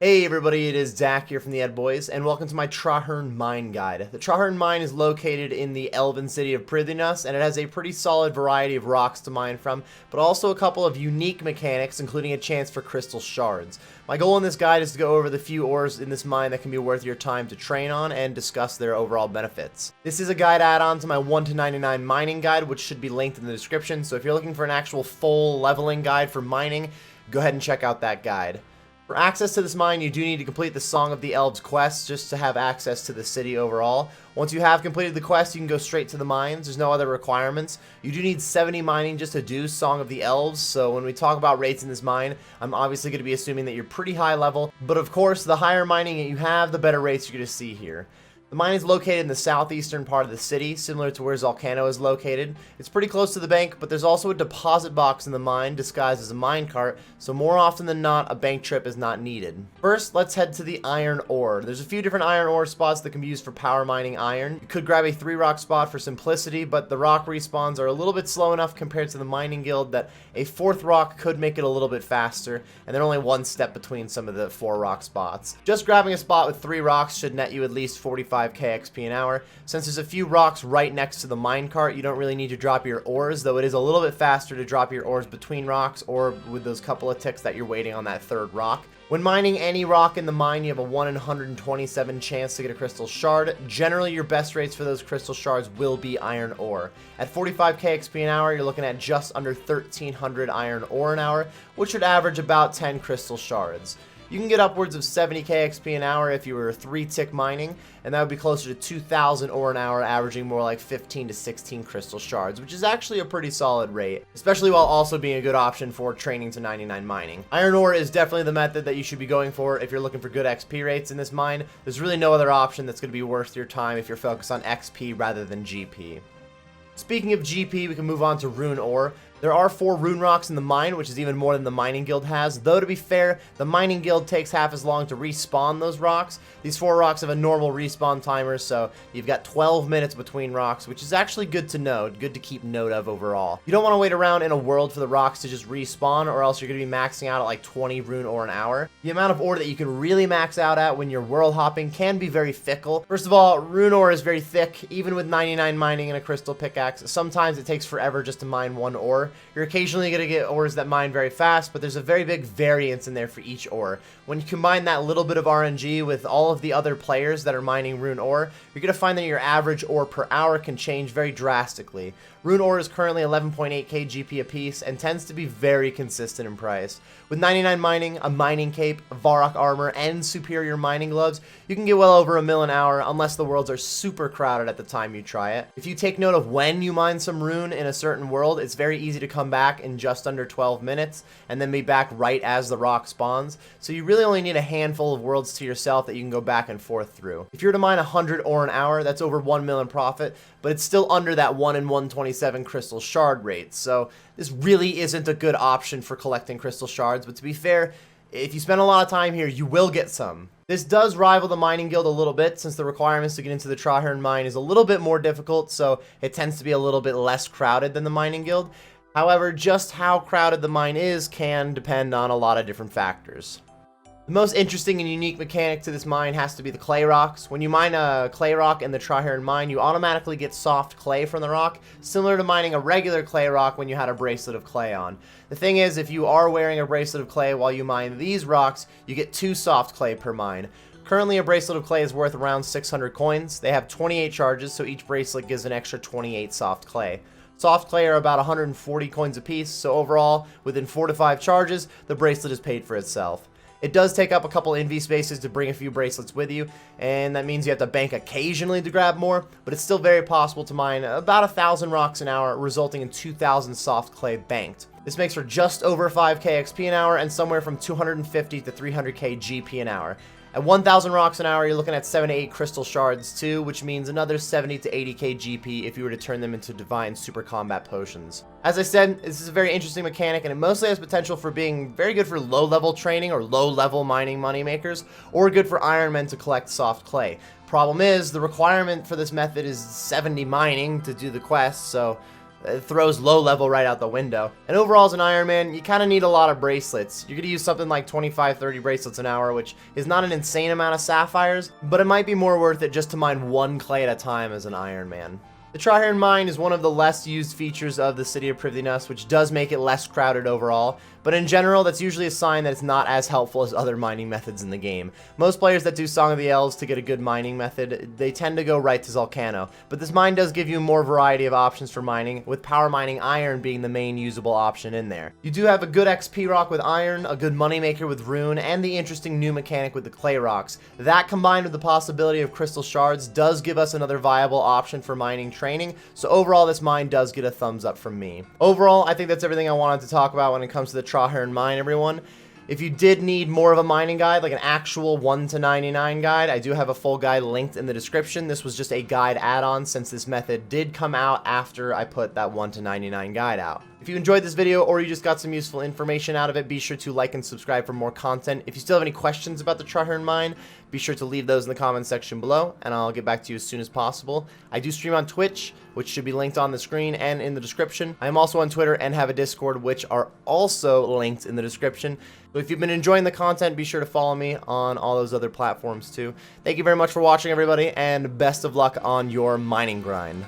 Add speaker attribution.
Speaker 1: Hey everybody, it is Dak here from the Ed Boys, and welcome to my Trahaern Mine guide. The Trahaern Mine is located in the elven city of Prithvinas, and it has a pretty solid variety of rocks to mine from, but also a couple of unique mechanics, including a chance for crystal shards. My goal in this guide is to go over the few ores in this mine that can be worth your time to train on and discuss their overall benefits. This is a guide add-on to my 1 to 99 mining guide, which should be linked in the description, so if you're looking for an actual full leveling guide for mining, go ahead and check out that guide. For access to this mine, you do need to complete the Song of the Elves quest just to have access to the city overall. Once you have completed the quest, you can go straight to the mines. There's no other requirements. You do need 70 mining just to do Song of the Elves, so when we talk about rates in this mine, I'm obviously going to be assuming that you're pretty high level, but of course, the higher mining that you have, the better rates you're going to see here. The mine is located in the southeastern part of the city, similar to where Zalcano is located. It's pretty close to the bank, but there's also a deposit box in the mine disguised as a minecart, so more often than not, a bank trip is not needed. First, let's head to the iron ore. There's a few different iron ore spots that can be used for power mining iron. You could grab a 3-rock spot for simplicity, but the rock respawns are a little bit slow enough compared to the mining guild that a 4th rock could make it a little bit faster, and they're only one step between some of the 4-rock spots. Just grabbing a spot with 3 rocks should net you at least 45k XP an hour. Since there's a few rocks right next to the minecart, you don't really need to drop your ores, though it is a little bit faster to drop your ores between rocks or with those couple of ticks that you're waiting on that 3rd rock. When mining any rock in the mine, you have a 1 in 127 chance to get a crystal shard. Generally, your best rates for those crystal shards will be iron ore. At 45k XP an hour, you're looking at just under 1300 iron ore an hour, which should average about 10 crystal shards. You can get upwards of 70k XP an hour if you were 3-tick mining, and that would be closer to 2,000 ore an hour, averaging more like 15 to 16 crystal shards, which is actually a pretty solid rate, especially while also being a good option for training to 99 mining. Iron ore is definitely the method that you should be going for if you're looking for good XP rates in this mine. There's really no other option that's going to be worth your time if you're focused on XP rather than GP. Speaking of GP, we can move on to Rune Ore. There are 4 rune rocks in the mine, which is even more than the mining guild has, though to be fair, the mining guild takes half as long to respawn those rocks. These 4 rocks have a normal respawn timer, so you've got 12 minutes between rocks, which is actually good to know, good to keep note of overall. You don't want to wait around in a world for the rocks to just respawn, or else you're going to be maxing out at like 20 rune ore an hour. The amount of ore that you can really max out at when you're world hopping can be very fickle. First of all, rune ore is very thick, even with 99 mining and a crystal pickaxe. Sometimes it takes forever just to mine 1 ore. You're occasionally going to get ores that mine very fast, but there's a very big variance in there for each ore. When you combine that little bit of RNG with all of the other players that are mining rune ore, you're going to find that your average ore per hour can change very drastically. Rune ore is currently 11.8k GP apiece and tends to be very consistent in price. With 99 mining, a mining cape, Varrock armor, and superior mining gloves, you can get well over a mil an hour unless the worlds are super crowded at the time you try it. If you take note of when you mine some rune in a certain world, it's very easy to come back in just under 12 minutes and then be back right as the rock spawns. So you really only need a handful of worlds to yourself that you can go back and forth through. If you're to mine 100 ore an hour, that's over 1 mil in profit, but it's still under that 1 in 127 crystal shard rate. So this really isn't a good option for collecting crystal shards, but to be fair, if you spend a lot of time here, you will get some. This does rival the mining guild a little bit, since the requirements to get into the Trahaern Mine is a little bit more difficult, so it tends to be a little bit less crowded than the mining guild. However, just how crowded the mine is can depend on a lot of different factors. The most interesting and unique mechanic to this mine has to be the clay rocks. When you mine a clay rock in the Trahaern Mine, you automatically get soft clay from the rock, similar to mining a regular clay rock when you had a bracelet of clay on. The thing is, if you are wearing a bracelet of clay while you mine these rocks, you get 2 soft clay per mine. Currently, a bracelet of clay is worth around 600 coins. They have 28 charges, so each bracelet gives an extra 28 soft clay. Soft clay are about 140 coins apiece, so overall, within 4 to 5 charges, the bracelet is paid for itself. It does take up a couple NV spaces to bring a few bracelets with you, and that means you have to bank occasionally to grab more, but it's still very possible to mine about 1,000 rocks an hour, resulting in 2,000 soft clay banked. This makes for just over 5k XP an hour and somewhere from 250 to 300k GP an hour. At 1,000 rocks an hour, you're looking at 7 to 8 crystal shards too, which means another 70 to 80k GP if you were to turn them into divine super combat potions. As I said, this is a very interesting mechanic, and it mostly has potential for being very good for low-level training or low-level mining moneymakers, or good for Iron Men to collect soft clay. Problem is, the requirement for this method is 70 mining to do the quest, so It throws low level right out the window. And overall as an Iron Man, you kind of need a lot of bracelets. You're going to use something like 25-30 bracelets an hour, which is not an insane amount of sapphires, but it might be more worth it just to mine one clay at a time as an Iron Man. The Trahaern Mine is one of the less used features of the city of Prithvinus, which does make it less crowded overall, but in general that's usually a sign that it's not as helpful as other mining methods in the game. Most players that do Song of the Elves to get a good mining method, they tend to go right to Zalcano, but this mine does give you more variety of options for mining, with power mining iron being the main usable option in there. You do have a good XP rock with iron, a good moneymaker with rune, and the interesting new mechanic with the clay rocks. That combined with the possibility of crystal shards does give us another viable option for mining training, so overall this mine does get a thumbs up from me. Overall, I think that's everything I wanted to talk about when it comes to the Trahaern Mine, everyone. If you did need more of a mining guide, like an actual 1 to 99 guide, I do have a full guide linked in the description. This was just a guide add-on since this method did come out after I put that 1 to 99 guide out. If you enjoyed this video or you just got some useful information out of it, be sure to like and subscribe for more content. If you still have any questions about the Trahaern Mine, be sure to leave those in the comments section below, and I'll get back to you as soon as possible. I do stream on Twitch, which should be linked on the screen and in the description. I am also on Twitter and have a Discord, which are also linked in the description. So if you've been enjoying the content, be sure to follow me on all those other platforms too. Thank you very much for watching, everybody, and best of luck on your mining grind.